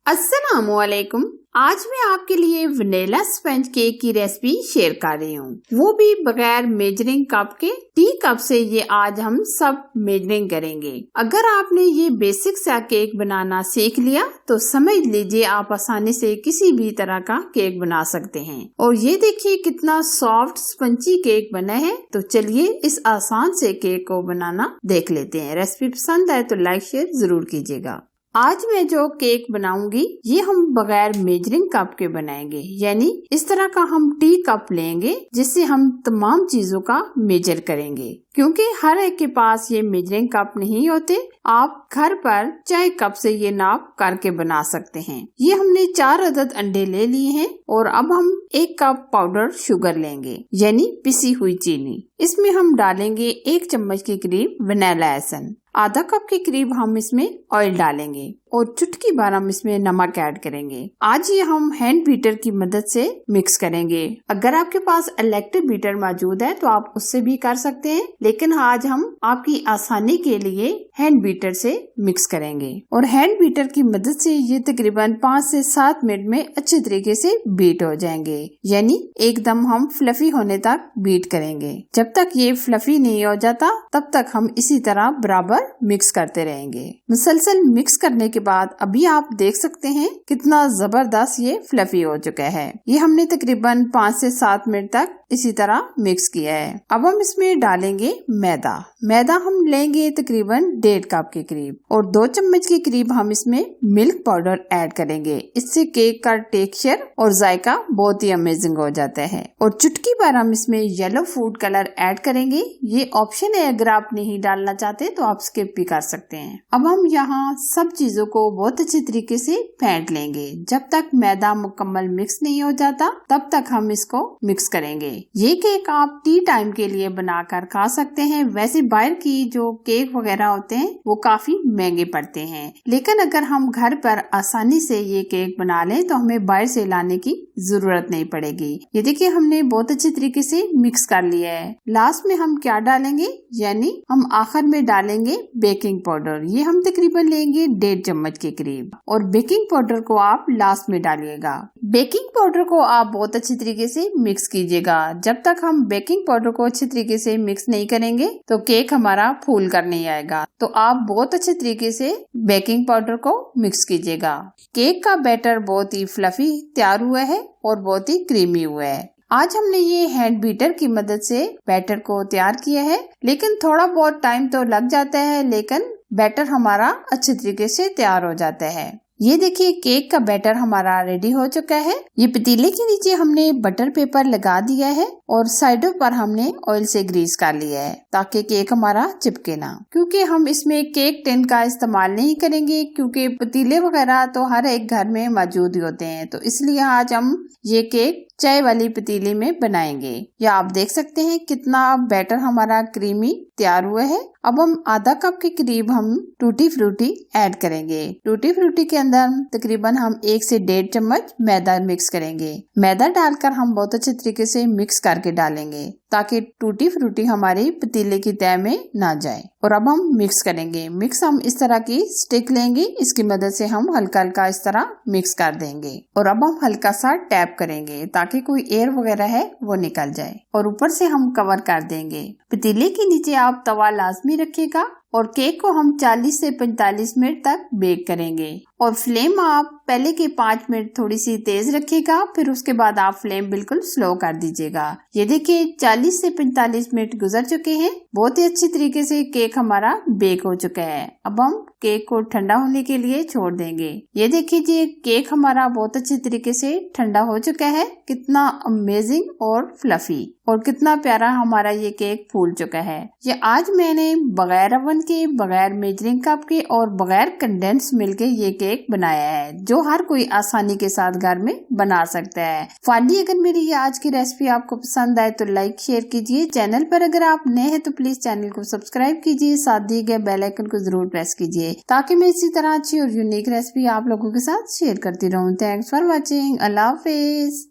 अस्सलामुअलैकुम। आज मैं आपके लिए वनीला स्पंज केक की रेसिपी शेयर कर रही हूँ, वो भी बगैर मेजरिंग कप के। टी कप से ये आज हम सब मेजरिंग करेंगे। अगर आपने ये बेसिक सा केक बनाना सीख लिया तो समझ लीजिए आप आसानी से किसी भी तरह का केक बना सकते हैं। और ये देखिए कितना सॉफ्ट स्पंजी केक बना है। तो चलिए इस आसान से केक को बनाना देख लेते हैं। रेसिपी पसंद आए तो लाइक शेयर जरूर कीजिएगा। आज मैं जो केक बनाऊंगी ये हम बगैर मेजरिंग कप के बनाएंगे, यानी इस तरह का हम टी कप लेंगे जिससे हम तमाम चीजों का मेजर करेंगे, क्योंकि हर एक के पास ये मेजरिंग कप नहीं होते। आप घर पर चाय कप से ये नाप करके बना सकते हैं। ये हमने 4 अदद अंडे ले लिए हैं और अब हम 1 कप पाउडर शुगर लेंगे, यानी पिसी हुई चीनी। इसमें हम डालेंगे 1 चम्मच के करीब वनीला एसेंस। आधा कप के करीब हम इसमें ऑयल डालेंगे और चुटकी भर हम इसमें नमक ऐड करेंगे। आज ये हम हैंड बीटर की मदद से मिक्स करेंगे। अगर आपके पास इलेक्ट्रिक बीटर मौजूद है तो आप उससे भी कर सकते हैं, लेकिन आज हम आपकी आसानी के लिए हैंड बीटर से मिक्स करेंगे। और हैंड बीटर की मदद से ये तकरीबन 5 से 7 मिनट में अच्छे तरीके से बीट हो जाएंगे, यानी एकदम हम फ्लफी होने तक बीट करेंगे। जब तक ये फ्लफी नहीं हो जाता तब तक हम इसी तरह बराबर मिक्स करते रहेंगे। मुसलसल मिक्स करने के बाद अभी आप देख सकते हैं कितना जबरदस्त ये फ्लफी हो चुका है। ये हमने तकरीबन 5 से 7 मिनट तक इसी तरह मिक्स किया है। अब हम इसमें डालेंगे मैदा हम लेंगे तकरीबन 1.5 कप के करीब और 2 चम्मच के करीब हम इसमें मिल्क पाउडर ऐड करेंगे। इससे केक का टेक्सचर और जायका बहुत ही अमेजिंग हो जाता है। और चुटकी भर हम इसमें येलो फूड कलर ऐड करेंगे। ये ऑप्शन है, अगर आप नहीं डालना चाहते तो आप स्किप भी कर सकते हैं। अब हम यहाँ सब चीजों को बहुत अच्छे तरीके से फेंट लेंगे। जब तक मैदा मुकम्मल मिक्स नहीं हो जाता तब तक हम इसको मिक्स करेंगे। ये केक आप टी टाइम के लिए बनाकर खा सकते हैं। वैसे बाहर की जो केक वगैरह होते हैं वो काफी महंगे पड़ते हैं, लेकिन अगर हम घर पर आसानी से ये केक बना लें तो हमें बाहर से लाने की जरूरत नहीं पड़ेगी। ये देखिए हमने बहुत अच्छे तरीके से मिक्स कर लिया है। लास्ट में हम क्या डालेंगे, यानी हम आखिर में डालेंगे बेकिंग पाउडर। ये हम तकरीबन लेंगे 1.5 चम्मच के करीब और बेकिंग पाउडर को आप लास्ट में डालिएगा। बेकिंग पाउडर को आप बहुत अच्छी तरीके से मिक्स कीजिएगा। जब तक हम बेकिंग पाउडर को अच्छी तरीके से मिक्स नहीं करेंगे तो केक हमारा फूल कर नहीं आएगा। तो आप बहुत अच्छे तरीके से बेकिंग पाउडर को मिक्स कीजिएगा। केक का बैटर बहुत ही फ्लफी तैयार हुआ है और बहुत ही क्रीमी हुआ है। आज हमने ये हैंड बीटर की मदद से बैटर को तैयार किया है, लेकिन थोड़ा बहुत टाइम तो लग जाता है, लेकिन बैटर हमारा अच्छे तरीके से तैयार हो जाता है। ये देखिए केक का बैटर हमारा रेडी हो चुका है। ये पतीले के नीचे हमने बटर पेपर लगा दिया है और साइडों पर हमने ऑयल से ग्रीस कर लिया है ताकि केक हमारा चिपके ना। क्योंकि हम इसमें केक टिन का इस्तेमाल नहीं करेंगे, क्योंकि पतीले वगैरह तो हर एक घर में मौजूद ही होते हैं, तो इसलिए आज हम ये केक चाय वाली पतीली में बनाएंगे। या आप देख सकते हैं कितना बैटर हमारा क्रीमी तैयार हुआ है। अब हम आधा कप के करीब हम टूटी फ्रूटी ऐड करेंगे। टूटी फ्रूटी के अंदर तकरीबन हम 1 से 1.5 चम्मच मैदा मिक्स करेंगे। मैदा डालकर हम बहुत अच्छे तरीके से मिक्स करके डालेंगे ताकि टूटी फ्रूटी हमारी पतीले की तह में ना जाए। और अब हम मिक्स करेंगे। मिक्स हम इस तरह की स्टिक लेंगे, इसकी मदद से हम हल्का हल्का इस तरह मिक्स कर देंगे और अब हम हल्का सा टैप करेंगे ताकि कोई एयर वगैरह है वो निकल जाए। और ऊपर से हम कवर कर देंगे। पतीले के नीचे आप तवा लाजमी रखिएगा और केक को हम 40 से 45 मिनट तक बेक करेंगे। और फ्लेम आप पहले के 5 मिनट थोड़ी सी तेज रखिएगा, फिर उसके बाद आप फ्लेम बिल्कुल स्लो कर दीजिएगा। ये देखिए 40 से 45 मिनट गुजर चुके हैं। बहुत ही अच्छी तरीके से केक हमारा बेक हो चुका है। अब हम केक को ठंडा होने के लिए छोड़ देंगे। ये देखिए जी केक हमारा बहुत अच्छी तरीके से ठंडा हो चुका है। कितना अमेजिंग और फ्लफी और कितना प्यारा हमारा ये केक फूल चुका है। ये आज मैंने बगैर ओवन के, बगैर मेजरिंग कप के और बगैर कंडेंस मिल्क के ये केक बनाया है, जो हर कोई आसानी के साथ घर में बना सकता है। फाइनली अगर मेरी ये आज की रेसिपी आपको पसंद आए तो लाइक शेयर कीजिए। चैनल पर अगर आप नए हैं तो प्लीज चैनल को सब्सक्राइब कीजिए। साथ दिए गए बेल आइकन को जरूर प्रेस कीजिए ताकि मैं इसी तरह अच्छी और यूनिक रेसिपी आप लोगों के साथ शेयर करती रहूं। Thanks for watching. Allah Hafiz.